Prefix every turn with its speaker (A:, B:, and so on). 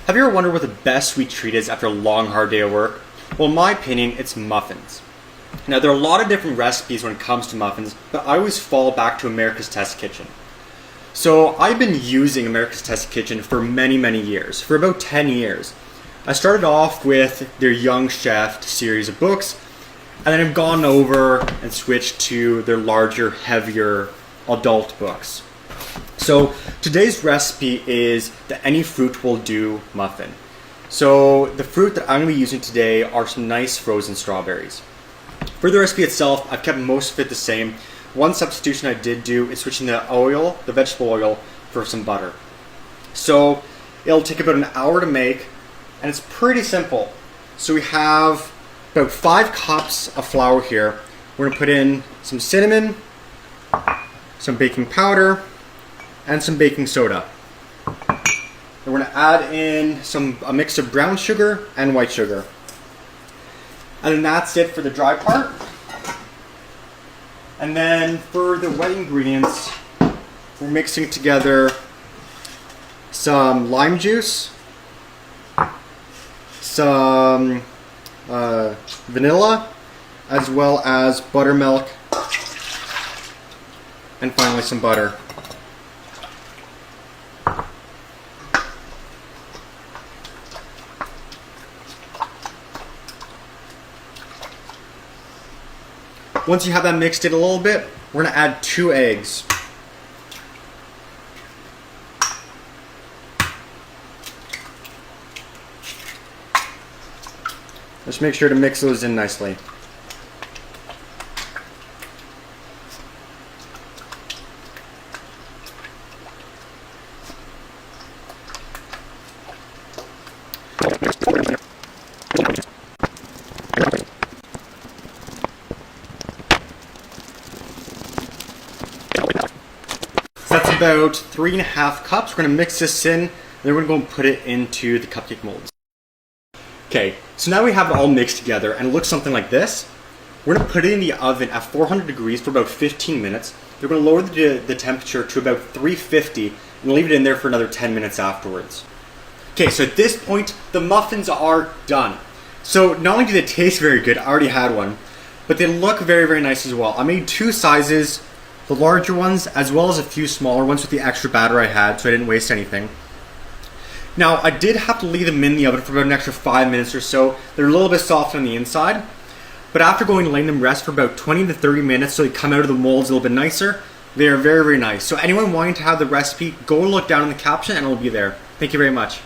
A: Have you ever wondered what the best sweet treat is after a long, hard day of work? Well, in my opinion, it's muffins. Now, there are a lot of different recipes when it comes to muffins, but I always fall back to America's Test Kitchen. So I've been using America's Test Kitchen for many, many years, for about 10 years. I started off with their Young Chef series of books, and then I've gone over and switched to their larger, heavier adult books. So today's recipe is the any fruit will do muffin. So the fruit that I'm going to be using today are some nice frozen strawberries. For the recipe itself, I've kept most of it the same. One substitution I did do is switching the oil, the vegetable oil, for some butter. So it'll take about an hour to make, and it's pretty simple. So we have about 5 cups of flour here. We're going to put in some cinnamon, some baking powder, and some baking soda. And we're going to add in a mix of brown sugar and white sugar. And then that's it for the dry part. And then for the wet ingredients, we're mixing together some lime juice, some vanilla, as well as buttermilk, and finally some butter. Once you have that mixed in a little bit, we're going to add 2 eggs. Just make sure to mix those in nicely. So that's about 3.5 cups. We're going to mix this in, and then we're going to go and put it into the cupcake molds. Okay, so now we have it all mixed together, and it looks something like this. We're going to put it in the oven at 400 degrees for about 15 minutes. We're going to lower the temperature to about 350 and leave it in there for another 10 minutes afterwards. Okay, so at this point, the muffins are done. So not only do they taste very good, I already had one, but they look very, very nice as well. I made 2 sizes, the larger ones, as well as a few smaller ones with the extra batter I had, so I didn't waste anything. Now, I did have to leave them in the oven for about an extra 5 minutes or so. They're a little bit soft on the inside, but after going and letting them rest for about 20 to 30 minutes so they come out of the molds a little bit nicer, they are very, very nice. So anyone wanting to have the recipe, go look down in the caption and it'll be there. Thank you very much.